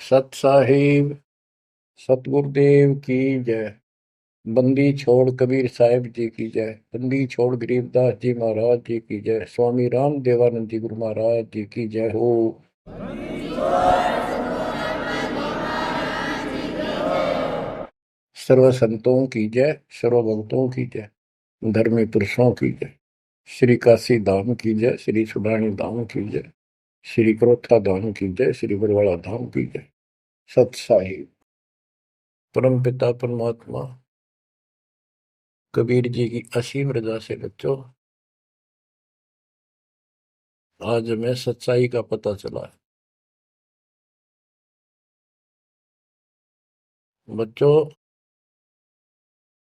सत साहिब सतगुरुदेव की जय। बंदी छोड़ कबीर साहिब जी की जय। बंदी छोड़ गरीबदास जी महाराज जी की जय। स्वामी राम देवानंद जी गुरु महाराज जी की जय हो। सर्व संतों की जय, सर्व भक्तों की जय, धर्मी पुरुषों की जय। श्री काशी धाम की जय, श्री सुडानी धाम की जय, श्री क्रोथा धाम की जय, श्री बरवाड़ा धाम की जय। सत साहिब परम पिता परमात्मा कबीर जी की असीम रजा से बच्चों आज हमें सच्चाई का पता चला है। बच्चों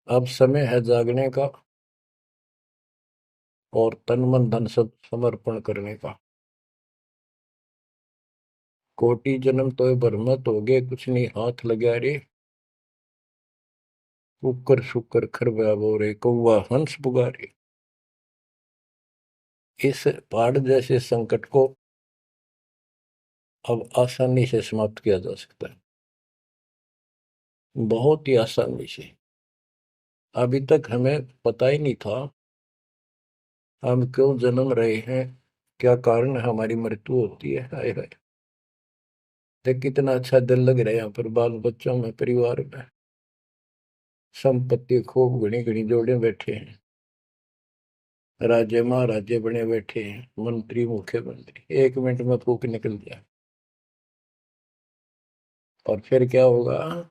अब समय है जागने का और तन मन धन सब समर्पण करने का। कोटि जन्म तो भरमत हो गए, कुछ नहीं हाथ लगा रे। कुकर शुकर खरबा बोरे, कौवा हंस पुगारे। इस पहाड़ जैसे संकट को अब आसानी से समाप्त किया जा सकता है, बहुत ही आसानी से। अभी तक हमें पता ही नहीं था हम क्यों जन्म रहे हैं, क्या कारण है हमारी मृत्यु होती है। हाय हाय, देख कितना अच्छा दिल लग रहा है यहाँ पर, बाल बच्चों में, परिवार में। संपत्ति खूब घनी घनी जोड़े बैठे हैं, राजे महाराजे बने बैठे हैं, मंत्री मुख्यमंत्री, 1 मिनट में फूक निकल जाए। और फिर क्या होगा?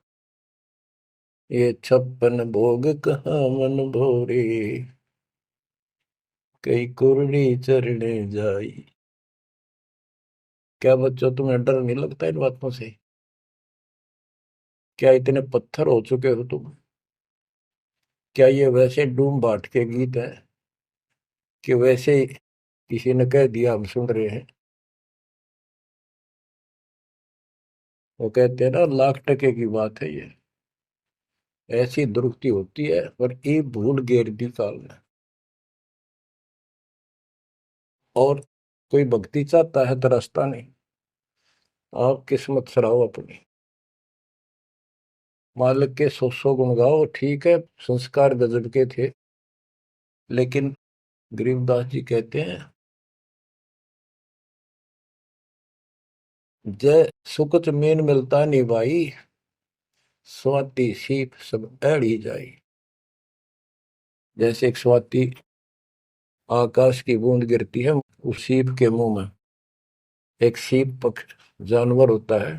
ये 56 भोग कहाँ मन भोरे, कई कुर्री चरणे जाई। क्या बच्चों तुम्हें डर नहीं लगता इन बातों से? क्या इतने पत्थर हो चुके हो तुम? क्या ये वैसे डूम बाट के गीत हैं कि वैसे ही किसी ने कह दिया हम सुन रहे हैं? वो कहते हैं ना, लाख टके की बात है ये। ऐसी दुरुक्ति होती है पर ये भूल गेर दी काल ने। और कोई भक्ति चाहता है तो रास्ता नहीं। आप किस्मत सराहो अपनी, मालिक के 100 गुण गाओ, ठीक है संस्कार गजब के थे। लेकिन गरीबदास जी कहते हैं, जय सुकुच मेन मिलता नहीं भाई, स्वाति सीप सब एड़ी जाई। जैसे एक स्वाति आकाश की बूंद गिरती है उस सीप के मुंह में। एक सीप पक्ष जानवर होता है,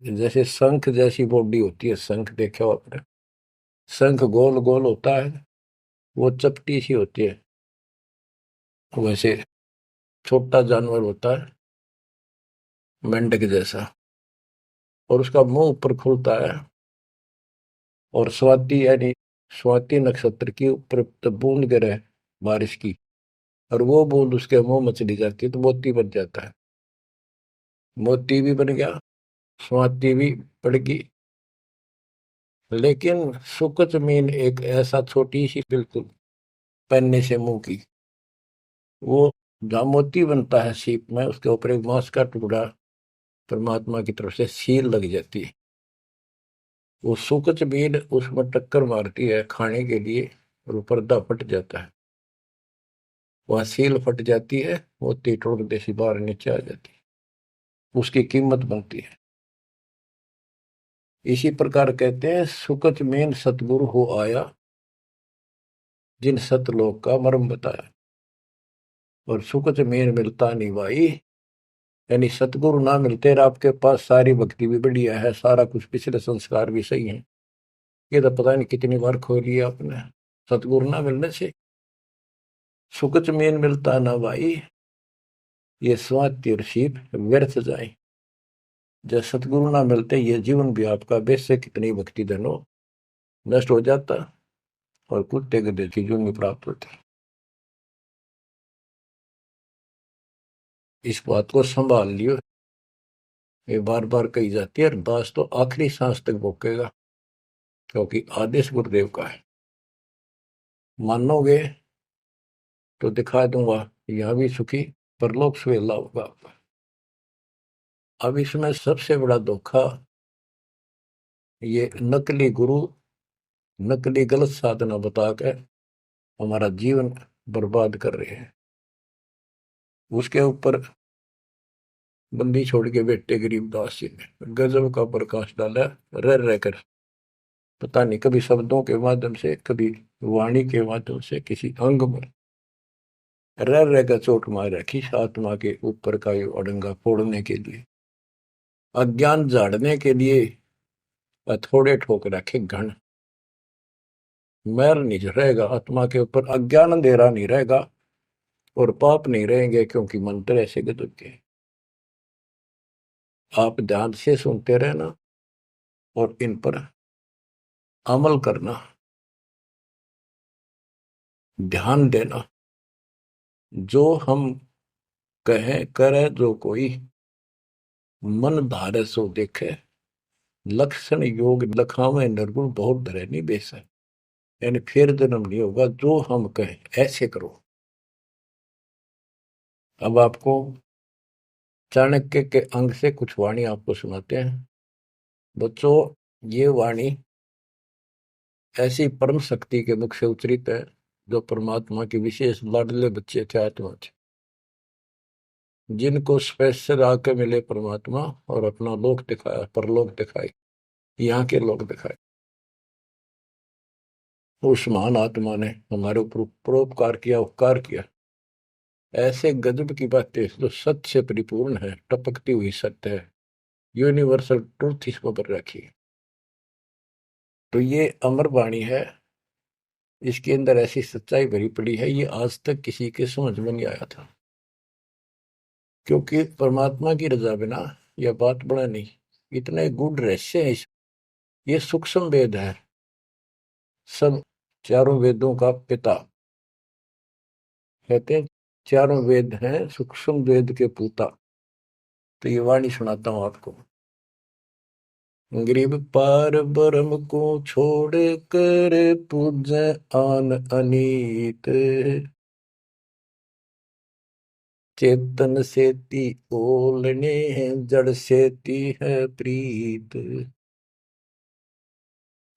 जैसे शंख जैसी बॉडी होती है। शंख देखा हो आपने? शंख गोल गोल होता है, वो चपटी सी होती है। वैसे छोटा जानवर होता है, मेंढक जैसा, और उसका मुंह ऊपर खुलता है। और स्वाति यानी स्वाति नक्षत्र की ऊपर जब बूंद गिरे बारिश की, और वो बूंद उसके मुंह में चली जाती है तो मोती बन जाता है। मोती भी बन गया, स्वाति भी पड़ गई। लेकिन सुकच मीन एक ऐसा छोटी सी, बिल्कुल पन्ने से मुंह की, वो जहाँ मोती बनता है सीप में, उसके ऊपर एक मांस का टुकड़ा परमात्मा की तरफ से सील लग जाती है। वो सुकच मीन उसमें टक्कर मारती है खाने के लिए, और वो पर्दा फट जाता है। वह सील फट जाती है, मोती टुकड़े से बाहर नीचे आ जाती है, उसकी कीमत बनती है। इसी प्रकार कहते हैं, सुकच मेन सतगुरु हो आया, जिन सतलोक का मर्म बताया। और सुकच मेन मिलता नहीं भाई, यानी सतगुरु ना मिलते और आपके पास सारी भक्ति भी बढ़िया है, सारा कुछ पिछले संस्कार भी सही है, ये तो पता नहीं कितनी बार खो लिया आपने। सतगुरु ना मिलने से सुकच मेन मिलता ना भाई, ये स्वाति और सीप व्यर्थ जाए। जब सतगुरु ना मिलते ये जीवन भी आपका वैसे कितनी भक्ति धनो नष्ट हो जाता, और कुत्ते गधे की जून प्राप्त होती। इस बात को संभाल लियो, ये बार बार कही जाती है, और दास तो आखिरी सांस तक भोगेगा, क्योंकि आदेश गुरुदेव का है। मानोगे तो दिखा दूंगा, यहाँ भी सुखी परलोक सुहेला होगा आपका। अब इसमें सबसे बड़ा धोखा ये नकली गुरु, नकली गलत साधना बता के हमारा जीवन बर्बाद कर रहे हैं। उसके ऊपर बंदी छोड़ के बेटे गरीबदास जी ने गजब का प्रकाश डाला, रह रहकर। पता नहीं कभी शब्दों के माध्यम से, कभी वाणी के माध्यम से, किसी अंग में रह रहकर चोट मार रखी आत्मा के ऊपर का ये अड़ंगा फोड़ने के लिए, अज्ञान झाड़ने के लिए। थोड़े ठोक रखे घन, मैल नहीं रहेगा आत्मा के ऊपर, अज्ञान अंधेरा नहीं रहेगा और पाप नहीं रहेंगे, क्योंकि मंत्र ऐसे गजब के। आप ध्यान से सुनते रहना और इन पर अमल करना, ध्यान देना। जो हम कहें करे जो कोई, मन धारे सो देखे, लक्षण योग लखावे निर्गुण बहुत धरे नहीं बेस है। यानी फिर जन्म नहीं होगा, जो हम कहें ऐसे करो। अब आपको चाणक्य के अंग से कुछ वाणी आपको सुनाते हैं। बच्चों, ये वाणी ऐसी परम शक्ति के मुख से उच्चरित है, जो परमात्मा के विशेष लाडले बच्चे थे आत्मा थे, जिनको स्पेशल आके मिले परमात्मा और अपना लोक दिखाया, परलोक दिखाए, यहाँ के लोक दिखाए। उस महान आत्मा ने हमारे ऊपर परोपकार किया, उपकार किया। ऐसे गजब की बातें जो सत्य से परिपूर्ण है, टपकती हुई सत्य है, यूनिवर्सल ट्रूथ इसको पर रखी। तो ये अमर वाणी है, इसके अंदर ऐसी सच्चाई भरी पड़ी है, ये आज तक किसी के समझ में नहीं आया था। क्योंकि परमात्मा की रजा बिना यह बात बड़ा नहीं, इतने गूढ़ रहस्य है। ये सूक्ष्म वेद है, सब चारों वेदों का पिता कहते हैं, चारों वेद हैं सूक्ष्म वेद के पूता। तो ये वाणी सुनाता हूं आपको। गरीब पार ब्रह्म को छोड़ कर पूजे आन अनीत, चेतन सेती ओलने जड़ सेती है प्रीत।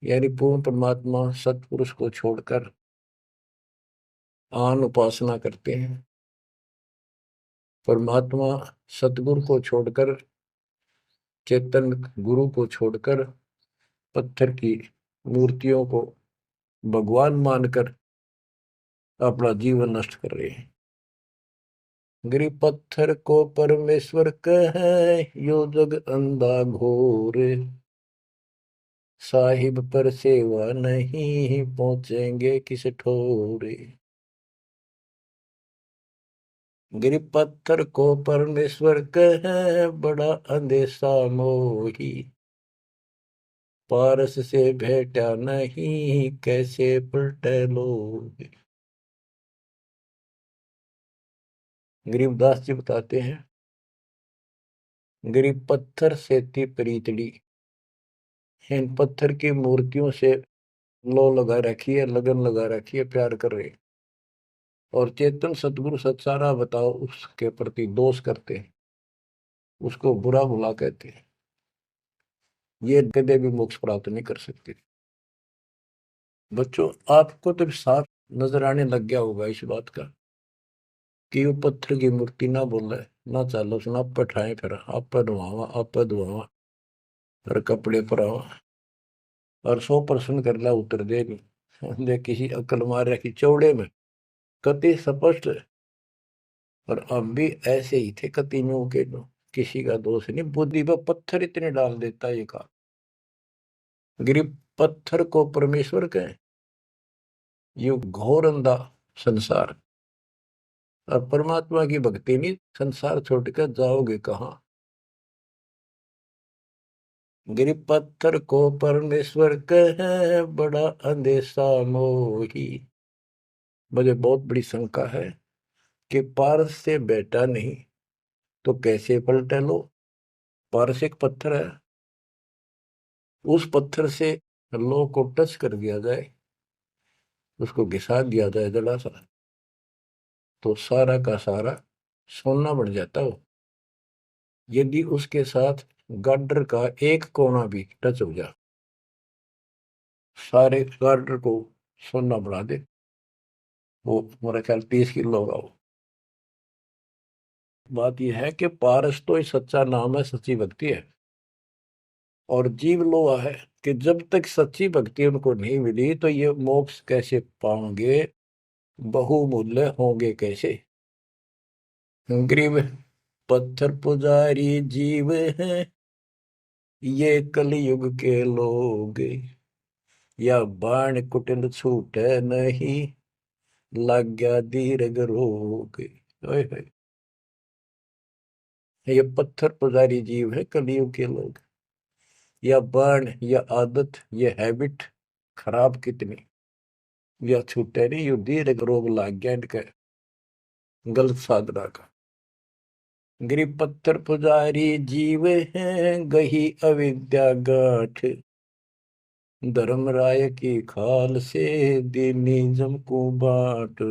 यानी पूर्ण परमात्मा सतपुरुष को छोड़कर आन उपासना करते हैं। परमात्मा सतगुरु को छोड़कर, चेतन गुरु को छोड़कर पत्थर की मूर्तियों को भगवान मानकर अपना जीवन नष्ट कर रहे हैं। गरीब पत्थर को परमेश्वर कहे, यो जग अंधा घोर, साहिब पर सेवा नहीं पहुंचेंगे किस ठोरे। गरीब पत्थर को परमेश्वर कहे, बड़ा अंदेशा मोही, पारस से भेटा नहीं कैसे पलटे लोग। गरीबदास जी बताते हैं, गरीब पत्थर से थी प्रीतड़ी, इन पत्थर की मूर्तियों से लो लगा रखी है, लगन लगा रखी है, प्यार कर रहे। और चेतन सतगुरु सत्सारा बताओ उसके प्रति दोष करते हैं, उसको बुरा भुला कहते हैं। ये कदे भी मोक्ष प्राप्त नहीं कर सकते। बच्चों, आपको तो साफ नजर आने लग गया होगा इस बात का कि वो पत्थर की मूर्ति ना बोले, ना चालो सुना, आप पठाए फिर आप धुआवा, आप धुआवा, फिर कपड़े पर आवा और 100% कर ला उतर दे नहीं। दे किसी अकल मार रखी चौड़े में, कति स्पष्ट। और अब भी ऐसे ही थे कतियों के, किसी का दोष नहीं, बुद्धि पर पत्थर इतने डाल देता ये का। गरीब पत्थर को परमेश्वर कहे, ये घोर अंधा संसार। और परमात्मा की भक्ति नहीं, संसार छोड़कर जाओगे कहाँ। गरीब पत्थर को परमेश्वर कहे, बड़ा अंदेशा मोही। मुझे बहुत बड़ी शंका है कि पारस से बेटा नहीं तो कैसे पलटे लो। पारस एक पत्थर है, उस पत्थर से लो को टच कर दिया जाए, उसको घिसा दिया जाए जरा सा, तो सारा का सारा सोना बन जाता हो। यदि उसके साथ गार्डर का एक कोना भी टच हो जाए, सारे गार्डर को सोना बना दे, वो मेरा ख्याल 30 किलो होगा वो। बात यह है कि पारस तो ही सच्चा नाम है, सच्ची भक्ति है। और जीव लोहा है कि जब तक सच्ची भक्ति उनको नहीं मिली तो ये मोक्ष कैसे पाएंगे, बहुमूल्य होंगे कैसे। गरीब पत्थर पुजारी जीव हैं ये कलयुग के लोग, या बाण कुटिल छूटे नहीं, लग गया दीर्घ रोग। ओए होए, ये पत्थर पुजारी जीव है कलयुग के लोग, या बाण या आदत, ये हैबिट खराब कितनी, या छूटे नहीं, यू दीर्घ रोग लग गया इनके गलत साधना का। गरीब पत्थर पुजारी जीव हैं गही अविद्या गाठ, धर्मराय की खाल से दीनिज्म को बाट।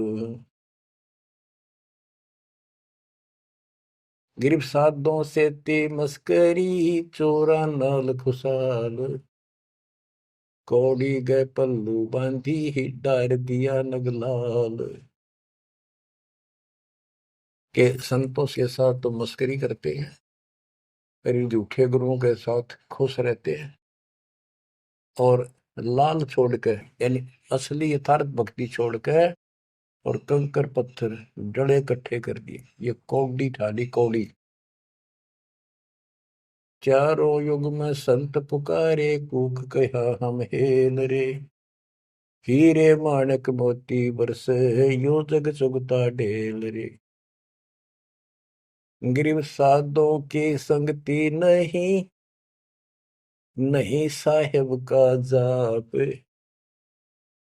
गिरब साधों से ते मस्करी, चोरा नाल खुशाल, कौड़ी गए पल्लू बांधी ही डार दिया नगलाल। के संतों के साथ तो मस्करी करते हैं, पर झूठे गुरुओं के साथ खुश रहते हैं, और लाल छोड़कर यानी असली यथार्थ भक्ति छोड़कर और कंकर पत्थर डले इकट्ठे कर दिए, ये कौड़ी ठाली कौड़ी। चारों युग में संत पुकारे, कूक कहा हम हेल रे, हीरे माणक मोती बरसे, यो जग चुगता ढेल रे। गिरव साधों की संगति नहीं, नहीं साहेब का जाप,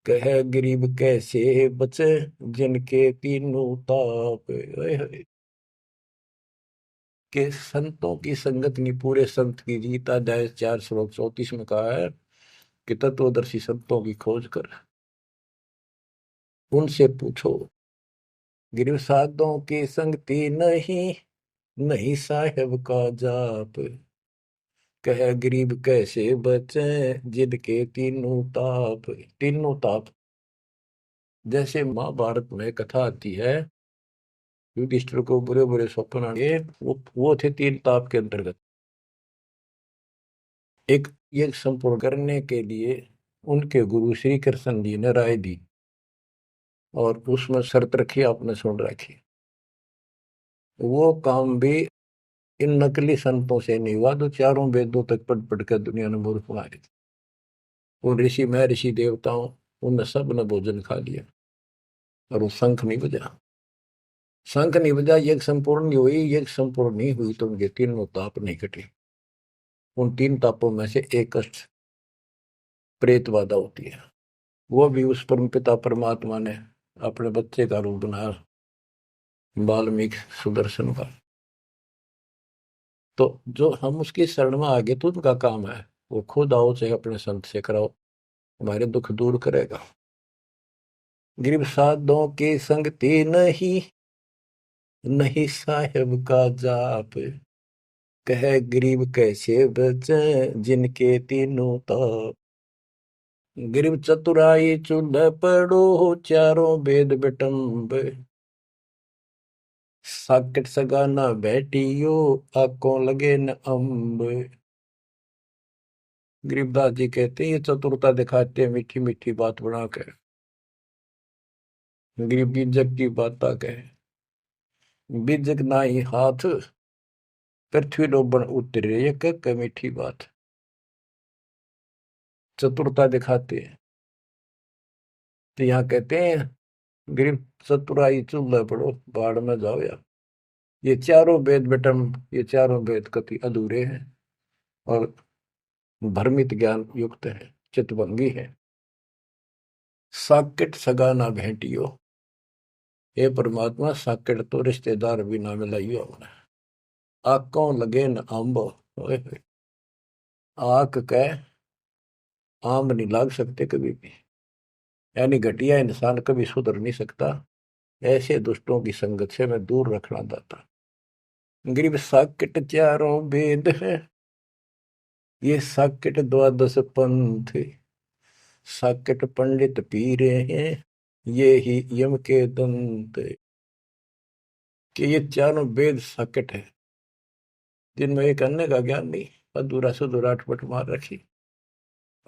कह गरीब कैसे बचे, जिनके तीनों ताप। ओए होए, के संतों की संगत नहीं, पूरे संत की जीत। अध्याय 4 श्लोक 34 में कहा है कि तत्वदर्शी संतों की खोज कर उनसे पूछो। गिरव साधों की संगति नहीं, नहीं साहेब का जाप, कह गरीब कैसे बचे, जिनके तीनों ताप। तीनों ताप, जैसे महाभारत में कथा आती है, युधिष्ठिर को बुरे बुरे स्वप्न आए, वो थे 3 ताप के अंतर्गत। एक ये संपूर्ण करने के लिए उनके गुरु श्री कृष्ण जी ने राय दी, और उसमें शर्त रखी, आपने सुन रखी। वो काम भी इन नकली संतों से नहीं हुआ, तो चारों वेदों तक पढ़ पढ़ कर दुनिया ने मूर्ख मारे थे। उन ऋषि में ऋषि देवताओं, उन सब ने भोजन खा लिया, और वो शंख नहीं बजा। शंख नहीं बजा, यज्ञ संपूर्ण नहीं हुई, यज्ञ संपूर्ण नहीं हुई तो उनके तीनों ताप नहीं कटे। उन 3 तापों में से एक कष्ट प्रेत बाधा होती है, वो भी उस परम पिता परमात्मा ने अपने बच्चे का रूप बनाया, वाल्मीकि सुदर्शन का। तो जो हम उसकी शरण में आगे तो उनका काम है, वो खुद आओ चाहे अपने संत से कराओ, हमारे दुख दूर करेगा। गरीब साधों की संगति नहीं, नहीं साहेब का जाप, कह गरीब कैसे बचे, जिनके तीनों ताप। गरीब चतुराई चूल्हे पड़ो, चारों वेद बिटम्ब, साकिट सगाना बैठियो, आंखों लगे न अम्ब। गरीबदास जी कहते हैं ये चतुरता दिखाते हैं मीठी मीठी बात बना कर, गरीब बीजक की बात कहे, बीजक ना ही हाथ, पृथ्वी डोबन उतरे, ये कह मीठी बात। चतुरता दिखाते हैं, तो यहाँ कहते हैं गरीब चतुराई चूल्हे पड़ो, बाढ़ में जाओ यार। ये चारों वेद बेटम, ये चारों वेद कति अधूरे हैं और भ्रमित ज्ञान युक्त है, चितभंगी है। साकेट सगा ना भेंटियो, हे परमात्मा साकेट तो रिश्तेदार भी ना मिलाइयो हमने। आंखों लगे न आंब, ओए होए, आंख कह आम नहीं लाग सकते कभी भी, यानी घटिया इंसान कभी सुधर नहीं सकता। ऐसे दुष्टों की संगत से मैं दूर रखना चाहता। गरीब साकेट चारों वेद है, ये साकेट द्वादश पंथ, साकेट पंडित पीरे हैं, ये ही यम के दंत। कि ये चारों वेद साकेट है, जिनमें एक अन्य का ज्ञान नहीं, अधूरा सुधूरा अटपट मार रखी।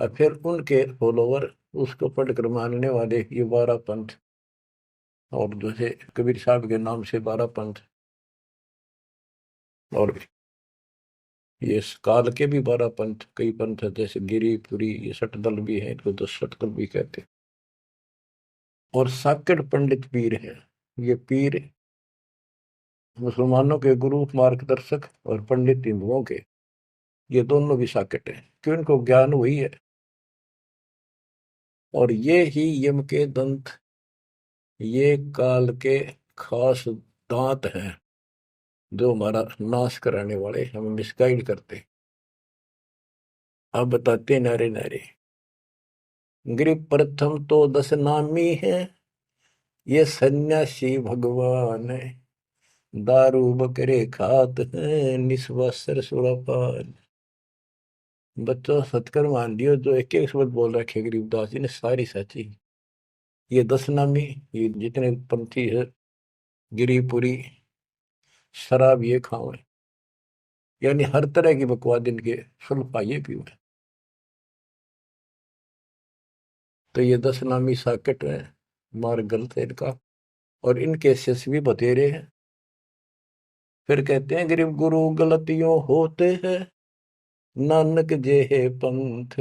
और फिर उनके फॉलोवर उसको पढ़कर मानने वाले ये 12 पंथ, और जैसे कबीर साहब के नाम से 12 पंथ, और ये काल के भी 12 पंथ, कई पंथ है, जैसे गिरिपुरी, ये सटदल भी है, इनको 10 सटदल भी कहते हैं। और साकेट पंडित पीर है, ये पीर मुसलमानों के गुरु मार्गदर्शक और पंडित हिंदुओं के, ये दोनों भी साकेट है, क्यों इनको ज्ञान वही है। और ये ही यम के दंत, ये काल के खास दांत हैं, जो हमारा नाश कराने वाले, हमें मिसगाइड करते। अब बताते नारे नारे। गिरि प्रथम तो 10 नामी है, ये सन्यासी भगवान है, दारू बकरे खात है, निस्वासर सुरापान। बच्चों सत्कर मान लियो, जो एक एक शब्द बोल रखे गरीबदास जी ने सारी सच्ची। ये 10 नामी, ये जितने पंथी है, गिरिपुरी, शराब ये खाओ, यानी हर तरह की बकवाद इनके सुन पाइए पीओ। तो ये 10 नामी साकेट है, मार्ग गलत है इनका, और इनके शिष्य भी बतेरे हैं। फिर कहते हैं गरीब गुरु गलतियों होते हैं, नानक जे है पंथ,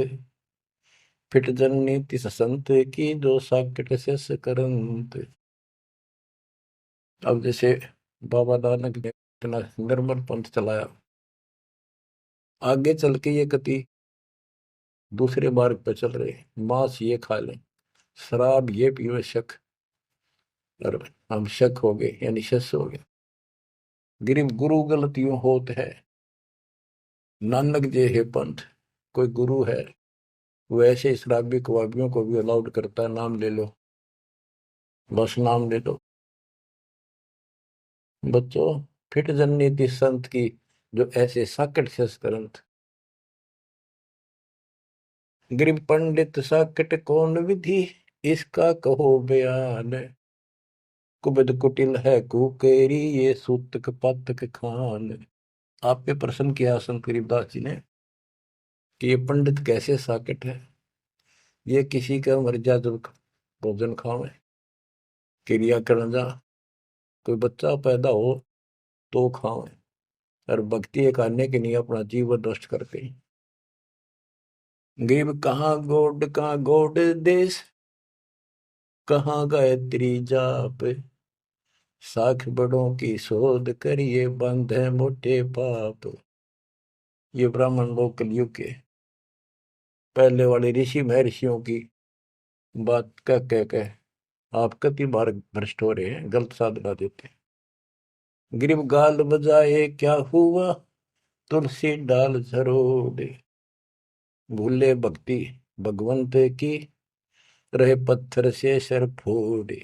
फिट जननी तिस संत की, जो साकेट शिष्य करंत। अब जैसे बाबा नानक ने इतना निर्मल पंथ चलाया, आगे चल के ये कति दूसरे मार्ग पर चल रहे, मांस ये खा लें, शराब ये पियो शक, और हम शक हो गए, यानी शस हो गए। गरीब गुरु गलतियों होत है, नानक जे है पंथ। कोई गुरु है, वो ऐसे शराबी कबाबियों को भी अलाउड करता है, नाम ले लो, बस नाम ले लो। बच्चों फिट जननीति संत की, जो ऐसे साकट शस करंत। गरीब पंडित साकट कौन विधि, इसका कहो बयान, कुबद कुटिल है कुकेरी, ये सूतक पातक खान। आप पे प्रश्न किया संत गरीबदास जी ने कि ये पंडित कैसे साकेट है, ये किसी का मर्यादा भोजन खावे, क्रिया करना जा, कोई बच्चा पैदा हो तो खावे, और भक्ति करने के लिए अपना जीवन नष्ट करते हैं। गरीब कहाँ गोड देश, कहाँ गायत्री जाप, साख बड़ों की शोध करिए, बंधे मोटे पाप। ये ब्राह्मण लोग कलयुग के पहले वाले ऋषि महर्षियों की बात कह आप कति बार भ्रष्ट हो रहे हैं, गलत साधना देते हैं। गिरिब गाल बजाए क्या हुआ, तुलसी डाल झरोड़े, भूले भक्ति भगवंत की, रहे पत्थर से सर फोड़े।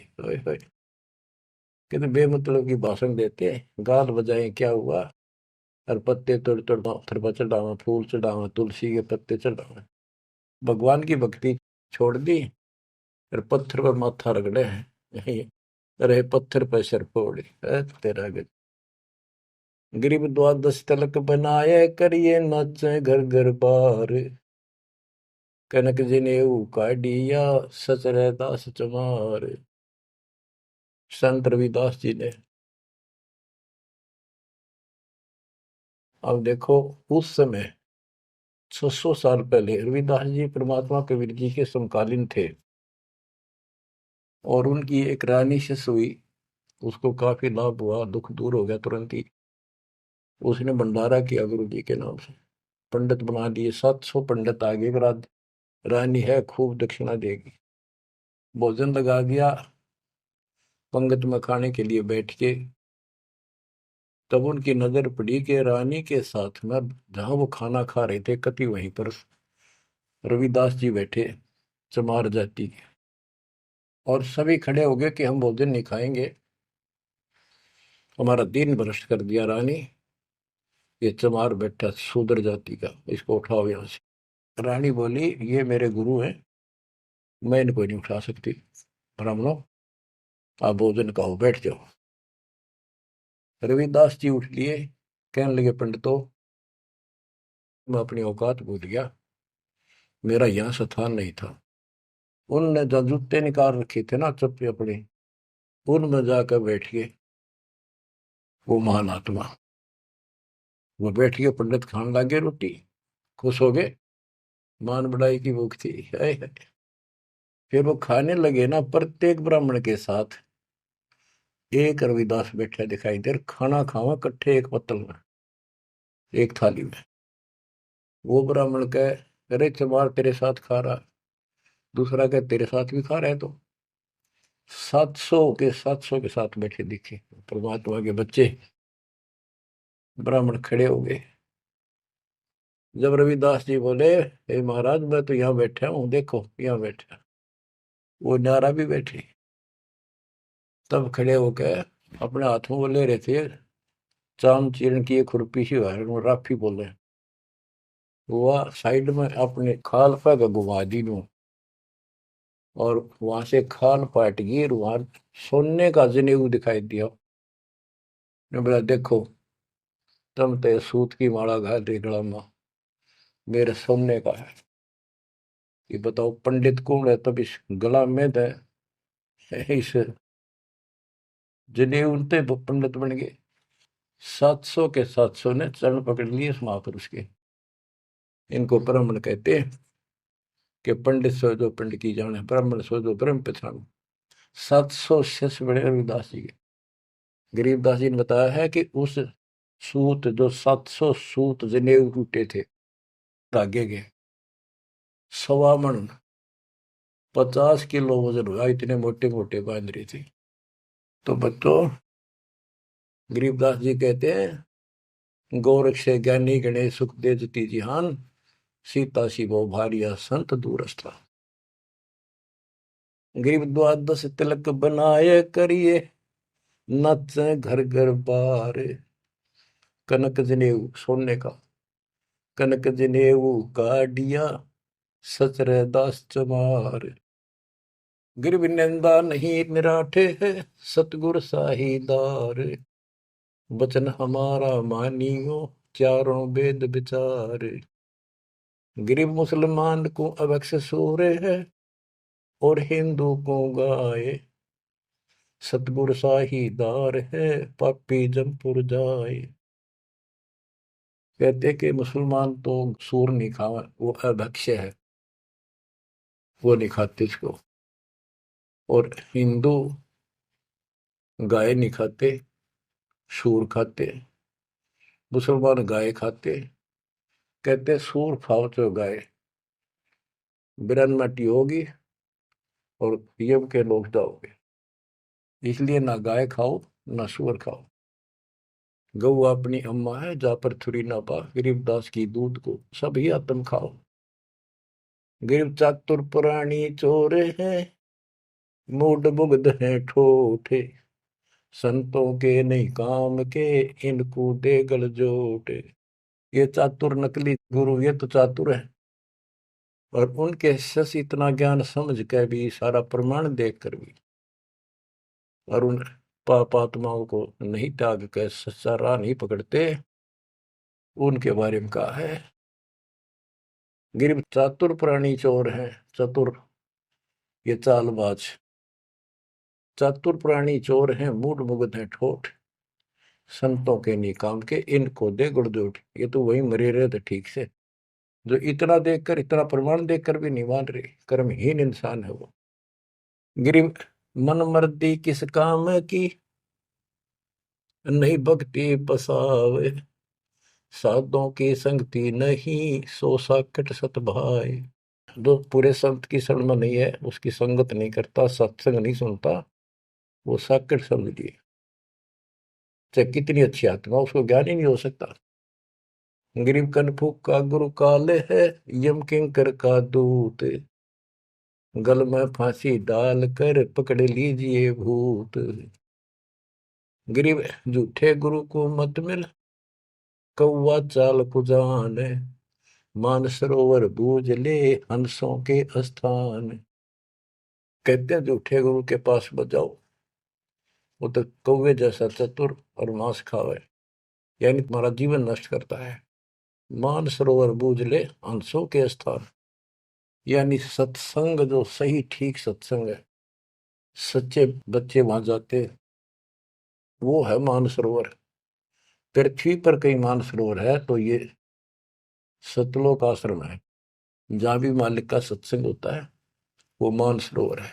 कितने बेमतलब की भाषण देते हैं, गाल बजाए क्या हुआ, और पत्ते तोड़ तोड़ पत्थर पर चढ़ावा, फूल चढ़ावा, तुलसी के पत्ते चढ़ावा, भगवान की भक्ति छोड़ दी, और पत्थर पर माथा रगड़े हैं, रहे पत्थर पर सर फोड़े। तेरा गज गरीब द्वादश तलक बनाए, करिए नाचे घर घर बार, कनक जनेऊ काढ़िया, सच रहदास चमार। संत रविदास जी ने, अब देखो उस समय 600 साल पहले रविदास जी परमात्मा कबीर जी के समकालीन थे, और उनकी एक रानी शिष्य हुई, उसको काफी लाभ हुआ, दुख दूर हो गया तुरंत ही। उसने भंडारा किया गुरु जी के नाम से, पंडित बना दिए, 700 पंडित आगे, रानी है खूब दक्षिणा देगी। भोजन लगा दिया, पंगत में खाने के लिए बैठ के, तब उनकी नजर पड़ी कि रानी के साथ में जहां वो खाना खा रहे थे, कति वहीं पर रविदास जी बैठे, चमार जाति के। और सभी खड़े हो गए कि हम भोजन नहीं खाएंगे, हमारा दिन भ्रष्ट कर दिया रानी। ये चमार बैठा शूद्र जाति का, इसको उठाओ यहां से। रानी बोली ये मेरे गुरु हैं, मैं इनको नहीं उठा सकती। ब्राह्मणों आप भोजन कहो, बैठ जाओ। रविदास जी उठ लिए, कहने लगे पंडितों मैं अपनी औकात भूल गया, मेरा यहाँ स्थान नहीं था। उनने जो जूते निकाल रखे थे ना चप्पे अपने, उनमें जाकर बैठ गए वो महान आत्मा। वो बैठ गए, पंडित खाने लगे रोटी, खुश हो गए, मान बढ़ाई की भूख थी। हाय हाय। फिर वो खाने लगे ना, प्रत्येक ब्राह्मण के साथ एक रविदास बैठा दिखाई दे, खाना खावा इकट्ठे एक पत्तल में, एक थाली में। वो ब्राह्मण कहे अरे चमार तेरे साथ खा रहा, दूसरा कहे तेरे साथ भी खा रहा है। तो 700 के साथ बैठे दिखे परमात्मा के बच्चे। ब्राह्मण खड़े हो गए। जब रविदास जी बोले हे महाराज मैं तो यहाँ बैठा हूँ, देखो यहाँ बैठा, वो नारा भी बैठे। तब खड़े होकर अपने हाथ में वो ले रहे थे चाम चीरण की एक खुरपी सी राफी बोले, वो साइड में अपने खाल पर घुमा दी नू, और वहां से खाल पाट गई, वहां सोने का जनेऊ दिखाई दिया। ने बोला देखो तुम तो सूत की माला घाल रही गला में, मेरे सोने का है। ये बताओ पंडित कौन है, तब इस गला में दे इस जनेऊ उनते पंडित बन गए। 700 ने चरण पकड़ लिए इस महापुरुष के। इनको ब्राह्मण कहते हैं कि पंडित सो जो पंडित की जाने, ब्राह्मण सो जो ब्रह्म पहचानो। 700 शिष्य बड़े रविदास जी के। गरीबदास जी ने बताया है कि उस सूत जो 700 सूत जनेऊ टूटे थे धागे के, 1.25 मन 50 किलो वजन हुआ, इतने मोटे मोटे बांध रही थी। तो बच्चों गरीबदास जी कहते हैं गोरख से ज्ञानी गणेश सुख दे जती जिहान, सीता शिवो भारिया संत दूरस्था। गरीब द्वादश तिलक बनाए करिए, नच घर घर बार। कनक जनेऊ सोने का, कनक जनेऊ काडिया, सचर दास चमार। गिरव निंदा नहीं निराठे है, सतगुर साहीदार। वचन हमारा मानियो, चारों वेद विचार। गरीब मुसलमान को अवक्ष सूरे है, और हिंदू को गाए। सतगुर साहीदार है, पापी जमपुर जाए। कहते कि मुसलमान तो सूर नहीं खावा, वो अभक्ष्य है, वो नहीं खाते इसको। और हिंदू गाय नहीं खाते, सूर खाते। मुसलमान गाय खाते। कहते सूर खाओ तो गाय बिरन मटी होगी और यम के लोग जाओगे, इसलिए ना गाय खाओ ना सूअर खाओ। गऊ अपनी अम्मा है, जा पर थुरी ना पा, गरीबदास की दूध को सभी आत्म खाओ। गरीब चातुर पुरानी चोर है, मूड मुग्ध है ठोठे। संतों के नहीं काम के, इनको दे गल जोटे। ये चातुर नकली गुरु ये तो चातुर है, और उनके शिष्य इतना ज्ञान समझ के भी, सारा प्रमाण देख कर भी, और उन पाप आत्माओं को नहीं त्याग कर सच्चा राह नहीं पकड़ते। उनके बारे में कहा है गिर चातुर प्राणी चोर है। चतुर ये चालबाज, चातुर प्राणी चोर हैं, मूड मुग्ध है ठोठ। संतों के नहीं काम के, इनको दे गुड़जोट। ये तो वही मरे रहे थे ठीक से, जो इतना देखकर, इतना प्रमाण देखकर भी नहीं मान रहे, कर्महीन इंसान है वो। गिरी मन मर्दी किस काम की, नहीं भक्ति बसावे। साधों की संगति नहीं, सो साकट सत भाई। जो पूरे संत की शरण में नहीं है, उसकी संगत नहीं करता, सत्संग नहीं सुनता, वो साकट समझिए। चाहे कितनी अच्छी आत्मा, उसको ज्ञान ही नहीं हो सकता। गरीब कनफूक का गुरु काले है, यम किंकर का दूत। गल में फांसी डाल कर पकड़ लीजिए भूत। गरीब झूठे गुरु को मत मिल, कौवा चाल कुजान, मानसरोवर बूझ ले हंसों के स्थान। कहते हैं झूठे गुरु के पास बजाओ, वो तो कौवे जैसा चतुर और मांस खावे, यानी तुम्हारा जीवन नष्ट करता है। मानसरोवर बूझ ले हंसों के स्थान, यानी सत्संग जो सही ठीक सत्संग है, सच्चे बच्चे वहां जाते, वो है मानसरोवर। पृथ्वी पर कई मानसरोवर है, तो ये सतलोक आश्रम है, जहां भी मालिक का सत्संग होता है, वो मानसरोवर है।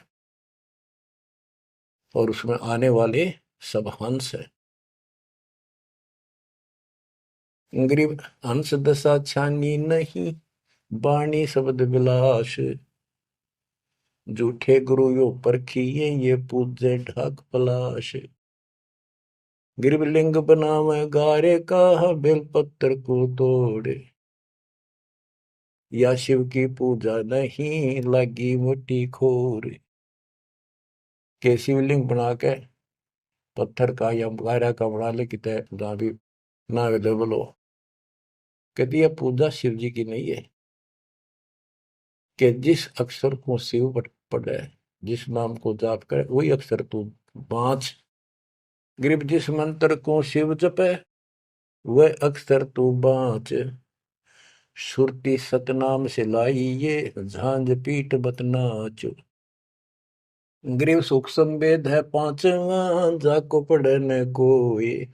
और उसमें आने वाले सब हंस है। गरीब हंस दशा छानी नहीं, बाणी शब्द विलास। झूठे गुरु यो परखिए, ये पूजे ढाक पलाश। गिरब लिंग बनावे गारे का, बेलपत्र को तोड़े। या शिव की पूजा नहीं, लगी मोटी खोर। के शिवलिंग बना के पत्थर का या गारा का बना ले, कितने जहां भी ना अवेलेबल हो, कहती है पूजा शिव जी की नहीं है। कि जिस अक्षर को शिव पढ़े, जिस नाम को जाप करे, वही अक्षर तू बाँच। ग्रीब जिस मंत्र को शिव जपे, वह अक्षर तू बाँच। सुरती सतनाम से लाई ये, झांझ पीठ बतनाच। ग्रीव सुख संवेद है पांचवा, जाको पढ़े न कोई।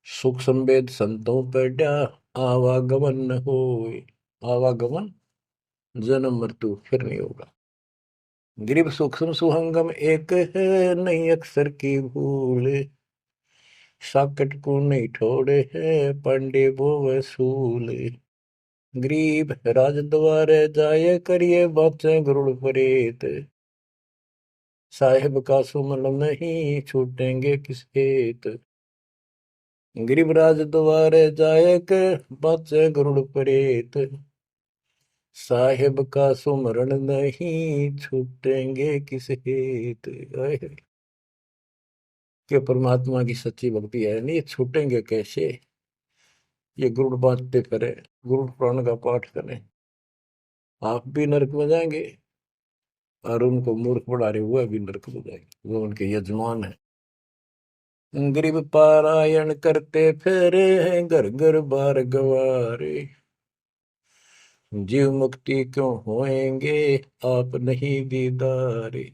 सुख संवेद संतों पढ़ा, आवागमन न होए। आवागमन जन्म मृत्यु फिर नहीं होगा। गिरिव सूक्ष्म सुहंगम एक है, नहीं अक्षर की भूल। साकट को नहीं ठोड़े है, पांडे वो वसूल। गरीब राज द्वारे जाए, करिए बातें गरुड़ परेत। साहेब का सुमन नहीं, छूटेंगे किस हेत। गरीब राज द्वारे जाए, कर बातें गरुड़ परेत। साहेब का सुमरण नहीं, छूटेंगे किस हेत। कि परमात्मा की सच्ची भक्ति है नहीं, छूटेंगे कैसे। ये गुरुड़ बांटते करें, गुरुड़ पुराण का पाठ करें, आप भी नरक में जाएंगे, और उनको मूर्ख बना रहे हुए भी नरक में जाएंगे, वो उनके यजमान है। गरीब पारायण करते फेरे हैं, घर घर बार गवारे। जीव मुक्ति क्यों होएंगे, आप नहीं दीदारे।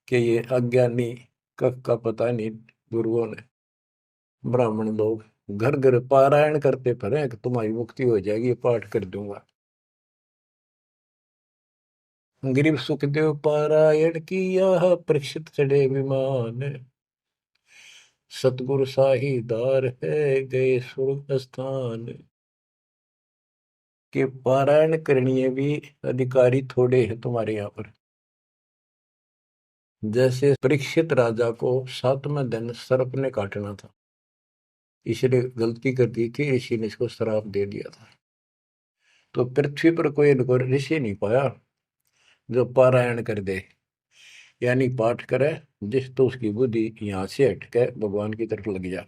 कि ये अज्ञानी कख का पता नहीं, गुरुओं ने, ब्राह्मण लोग घर घर पारायण करते फिरे कि तुम्हारी मुक्ति हो जाएगी, पाठ कर दूंगा। गरीब सुखदेव पारायण किया, परीक्षित चढ़े विमान। सतगुरु साहीदार है, गए स्वर्ग स्थान। के पारायण करनी भी अधिकारी थोड़े हैं तुम्हारे यहाँ पर। जैसे परीक्षित राजा को 7वें दिन सर्प ने काटना था, इसलिए गलती कर दी थी, ऋषि ने इसको श्राप दे दिया था। तो पृथ्वी पर कोई इनको ऋषि नहीं पाया जो पारायण कर दे, यानी पाठ करे, जिस तो उसकी बुद्धि यहाँ से हटके भगवान की तरफ लग जा।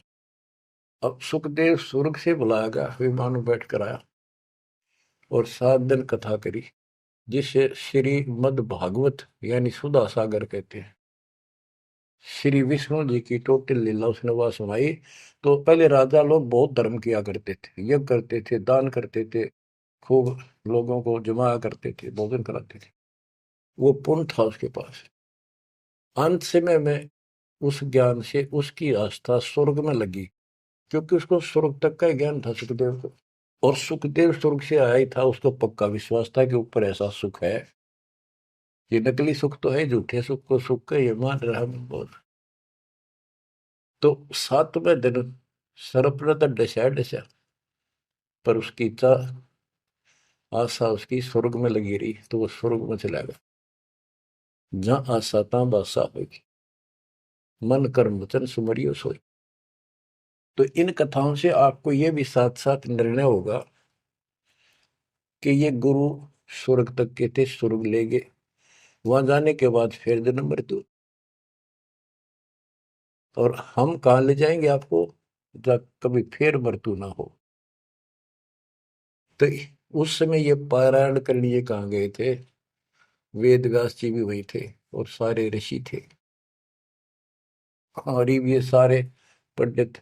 अब सुखदेव स्वर्ग से बुलाया गया, विमान में बैठ कर आया और 7 दिन कथा करी, जिसे श्रीमद् भागवत यानी सुधा सागर कहते हैं। श्री विष्णु जी की टोटल लीला उसने वह सुनाई। तो पहले राजा लोग बहुत धर्म किया करते थे, यज्ञ करते थे, दान करते थे, खूब लोगों को जमाया करते थे, भोजन कराते थे, वो पुण्य था उसके पास। अंत समय में उस ज्ञान से उसकी आस्था स्वर्ग में लगी, क्योंकि उसको स्वर्ग तक का ज्ञान था सुखदेव को। और सुखदेव स्वर्ग से आया ही था, उसको पक्का विश्वास था कि ऊपर ऐसा सुख है। ये नकली सुख तो है, झूठे सुख को सुख का ये मान रहा बहुत। तो 7वें दिन सर्प ने तो डसा डसा, पर उसकी आशा उसकी स्वर्ग में लगी रही, तो वो स्वर्ग में चला गया। जहां आशा तहां बासा होगी, मन कर्म वचन सुमरियो सोई। तो इन कथाओं से आपको ये भी साथ साथ निर्णय होगा कि ये गुरु स्वर्ग तक के थे, स्वर्ग ले गए, वहां जाने के बाद फिर जन्म मृत्यु। और हम कहाँ ले जाएंगे आपको, जब कभी फिर मृत्यु ना हो। तो उस समय ये पारायण करने लिए कहाँ गए थे? वेद व्यास जी भी वही थे और सारे ऋषि थे, और ये सारे पंडित,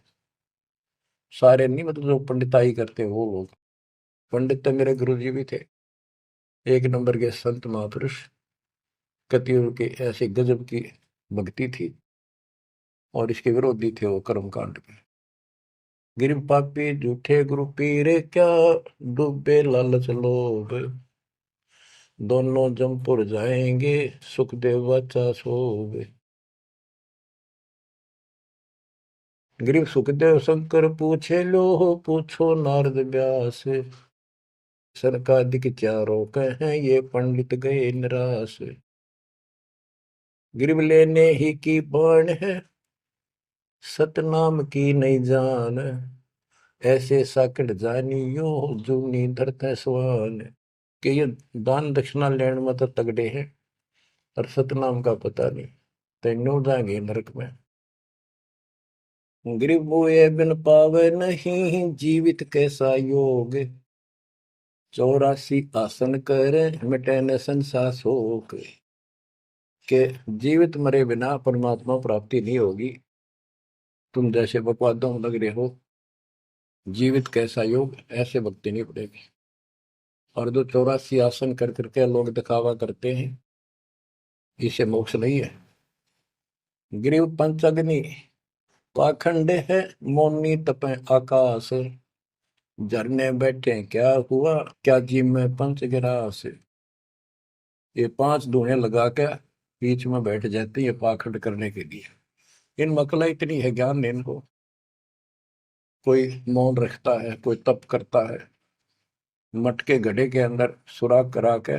सारे नहीं मतलब जो पंडिताई करते वो लोग। पंडित तो मेरे गुरु जी भी थे, एक नंबर के संत महापुरुष। कतियों की ऐसी गजब की भक्ति थी, और इसके विरोधी थे वो कर्म कांड के। गिर पापी झूठे गुरु पीरे क्या, डूबे लालच लोभ, दोनों जमपुर जाएंगे, सुखदेव वाचा सोवे। गिरीव सुखदेव शंकर पूछे लो, पूछो नारद व्यास, सरकादिक चारों कहें ये पंडित गए निराश। गिरीव लेने ही की बाण है, सतनाम की नहीं जान, ऐसे साकट जानियो, जूनी धरते स्वान। कि ये दान दक्षिणा लेने में तो तगड़े हैं, और सतनाम का पता नहीं, तेनों जाएंगे नरक में। गिरीव मोए बिन पावे नहीं, जीवित कैसा योग, 84 आसन करे, मिटे न संसार शोक। के जीवित मरे बिना परमात्मा प्राप्ति नहीं होगी। तुम जैसे बकवादों में लग रहे हो, जीवित कैसा योग, ऐसे भक्ति नहीं पड़ेगी। और जो 84 आसन कर करके लोग दिखावा करते हैं, इसे मोक्ष नहीं है। गिरीव पंचअग्नि पाखंड है, मौनी तपे आकाश, झरने बैठे क्या हुआ, क्या जी में पंच गिरास। ये 5 धुएं लगा के बीच में बैठ जाते हैं पाखंड करने के लिए। इन मकला इतनी है ज्ञान नहीं इनको। कोई मौन रखता है, कोई तप करता है, मटके घड़े के अंदर सुराख करा के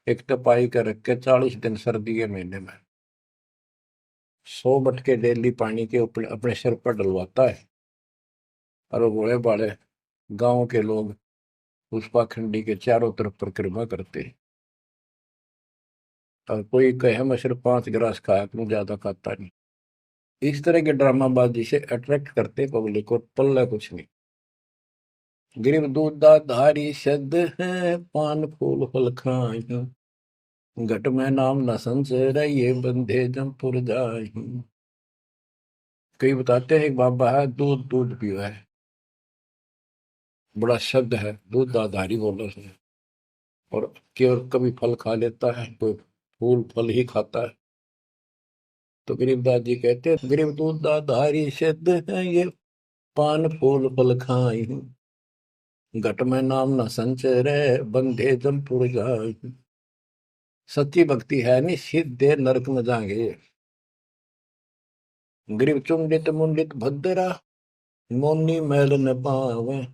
एक तपाई कर रख के 40 दिन सर्दी के महीने में 100 मटके डेली पानी के ऊपर अपने सिर पर डलवाता है, और वो बड़े बड़े गांव के लोग उस पाखंडी के चारों तरफ परिक्रमा करते हैं। और कोई कहे मैं सिर्फ 5 गिलास खाया करूं, ज्यादा खाता नहीं। इस तरह के ड्रामाबाजी से अट्रैक्ट करते पब्लिक को, पल्ला कुछ नहीं। गिरिव दूधा धारी शब्द है, पान फूल फल खाई, घट में नाम न संचय, ये बंधे जमपुर जाई। कई बताते हैं एक बाबा है, दूध दूध पियो है, बड़ा शब्द है, दूध दाधारी बोलो से। और केवल कभी फल खा लेता है, कोई फूल फल ही खाता है। तो गरीबदास जी कहते हैं, गरीब दूध दाधारी शब्द है, ये पान फूल फल खाई, घट में नाम न संचय रहे, बंधे जमपुर जाई। सच्ची भक्ति है नहीं, सीधे नरक में जाएंगे। गरीब चुंडित मुंडित भद्रा, मोनी मैल न पावे,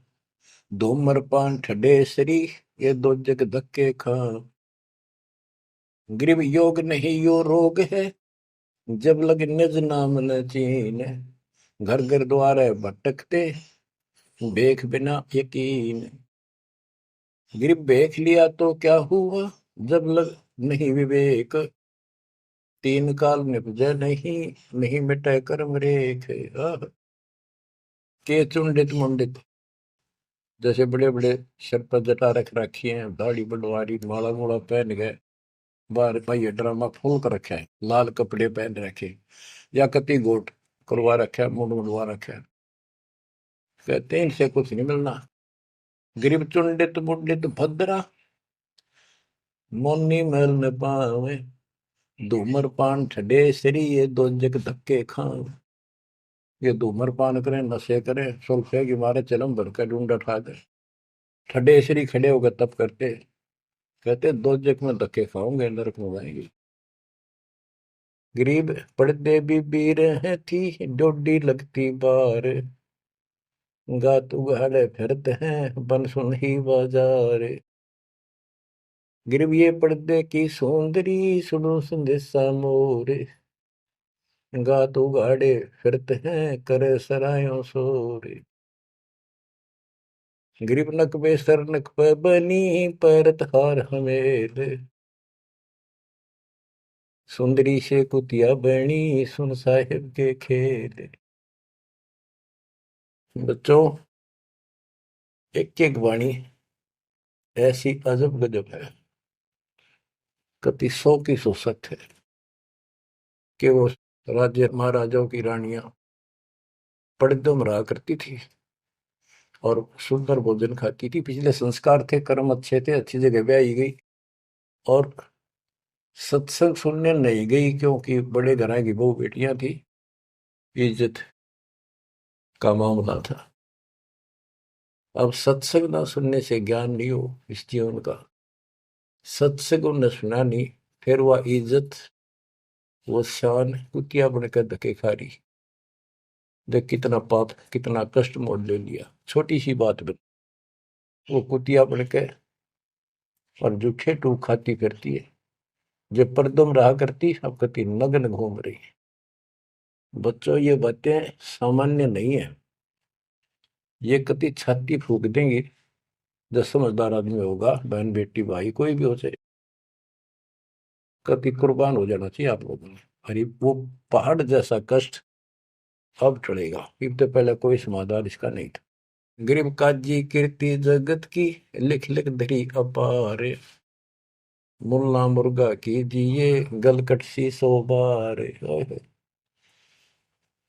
धूमर पान ठडेसरी, ये दो जग धक्के खा। गरीब योग नहीं यो रोग है, जब लग निज नाम न चीन, घर घर द्वारे भटकते, बेख बिना यकीन। गरीब बेख लिया तो क्या हुआ, जब लग नहीं विवेक, तीन काल निपजे नहीं, नहीं मिटे कर्म रेख। के चुंडित मुंडित, जैसे बड़े बड़े सर पर जटा रख रखी है, दाढ़ी बंडवारी, माला मोला पहन गए, बाहर भाई ड्रामा फूल कर रखा है, लाल कपड़े पहन रखे, या कति गोट करवा रखा है, मुंड मुंडवा रखा है। कहते हैं इनसे कुछ नहीं मिलना। गरीब चुंडित मुंडित भद्रा, मोनी मैल न पावे, धूमर पान ठडे सरी, ये दो जग धक्के खाओ। ये धूमर पान करें, नशे करें, सुल्फे की मारे चलम भर कर ढूंढ उठा दे, ठडे सरी खड़े होकर तप करते, कहते दो जग में धक्के खाओगे, नरक में जाएंगे। गरीब पड़ते भी बीर है थी, डोडी लगती बार, गात उगाड़े फिरते हैं, बन सुन ही बाजार। गरीब ये पर्दे की सौंदरी, सुनो संदेशा मोर, गात उगाड़े फिरते हैं, करे सरायों शोर। गरीब नक पे सर नक पे बनी, पैरत हार हमेल, सुंदरी से कुतिया बनी, सुन साहिब के खेल। बच्चों, एक एक वाणी ऐसी अजब गजब है, कति सौ की सौ सत्य है कि वो राज्य महाराजाओं की रानियां पड़दम रहा करती थी और सुंदर भोजन खाती थी। पिछले संस्कार थे, कर्म अच्छे थे, अच्छी जगह ब्याही गई और सत्संग सुनने नहीं गई क्योंकि बड़े घरां की बहू बेटियां थी, इज्जत का मामला था। अब सत्संग ना सुनने से ज्ञान नहीं हो इस जीवन का, सत्संग उन्हें सुना नहीं, फिर वह इज्जत, वो शान कुतिया बनकर धके खा रही। देख कितना पाप, कितना कष्ट मोल ले लिया छोटी सी बात में। वो कुतिया बन के और जूठे टूक खाती फिरती है, जो परदम रहा करती अब कति नग्न घूम रही है। बच्चों, ये बातें सामान्य नहीं है, ये कति छाती फूक देंगी। जो समझदार आदमी होगा, बहन बेटी भाई कोई भी हो जाए, कति कुर्बान हो जाना चाहिए आप लोगों ने। अरे वो पहाड़ जैसा कष्ट अब टलेगा, इससे पहले कोई समाधान इसका नहीं था। गरीब काजी कीर्ति जगत की, लिख लिख धरी अपार, मुल्ला मुर्गा कीजिए गलकट सी सो बार।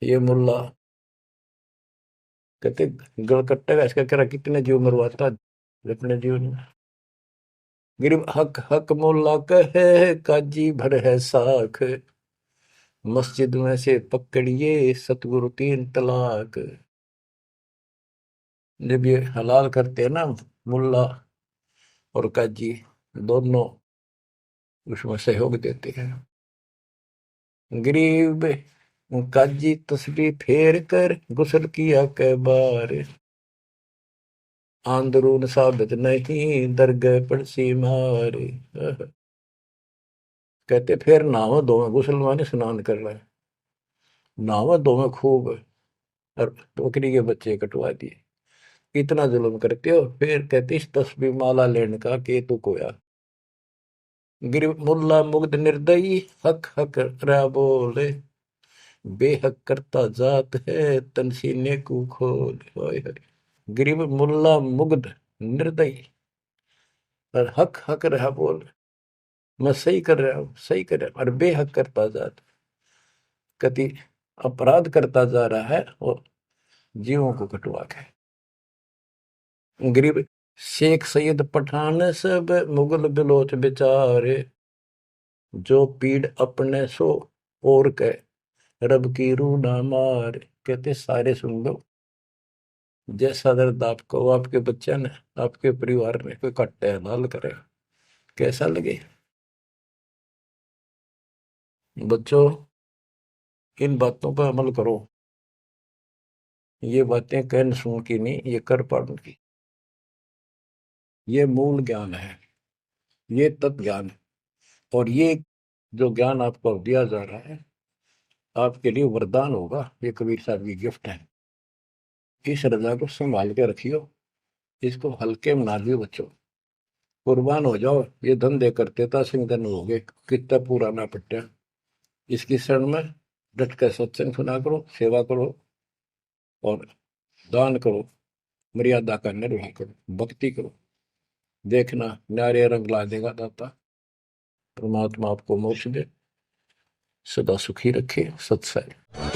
ये मुल्ला कहते गलकट्टे का इसका कह कितने जीव मरवाता अपने जीवन में। गरीब हक हक मुल्ला कहे, काजी भर है साख, मस्जिद में से पकड़िए सतगुरु तीन तलाक। जब ये हलाल करते हैं ना, मुल्ला और काजी दोनों उसमें सहयोग देते हैं। गरीब काजी तस्बीह फेर कर, गुस्ल किया कै बार, आंदरून साबित नहीं दरगह पड़सी मार। कहते फिर नहावा धोवे, गुस्ल माने स्नान कर रहे हैं, नहावा धोवे खूब और बकरी के बच्चे कटवा दिए। इतना जुल्म करते हो, फिर कहते इस तस्बीह माला लेने का के तू कोया। गिर मुल्ला मुग्ध निर्दयी, हक हक रहा बोले, बेहक करता जात है तन सीने को खोल। हाय हाय। गरीब मुल्ला मुग्ध निर्दयी और हक हक रहा बोल, मैं सही कर रहा हूँ, सही कर रहा हूँ, और बेहक करता जात, कति अपराध करता जा रहा है और जीवों को कटवा के। गरीब शेख सैयद पठान सब मुगल बिलोच बेचारे, जो पीड़ अपने सो और के रब की रूह ना मार। कहते सारे सुन लो, जैसा दर्द आपको आपके बच्चे ने, आपके परिवार में कोई कट्टे हलाल करे, कैसा लगे। बच्चों, इन बातों पर अमल करो। ये बातें कहन सुन की नहीं, ये कर पाड़न की। ये मूल ज्ञान है, ये तत्व ज्ञान है। और ये जो ज्ञान आपको दिया जा रहा है, आपके लिए वरदान होगा। ये कबीर साहब की गिफ्ट है। इस रजा को संभाल के रखियो, इसको हल्के में ना दियो बच्चों। कुर्बान हो जाओ, ये धंधे करते था सिंह धन हो गए, कितना पुराना पट्टा। इसकी शरण में डट कर सत्संग सुना करो, सेवा करो और दान करो, मर्यादा का निर्वाह करो, भक्ति करो। देखना न्यारे रंग ला देगा दाता। परमात्मा आपको मोक्ष दे, सदा सुखी रखे। सत्संग।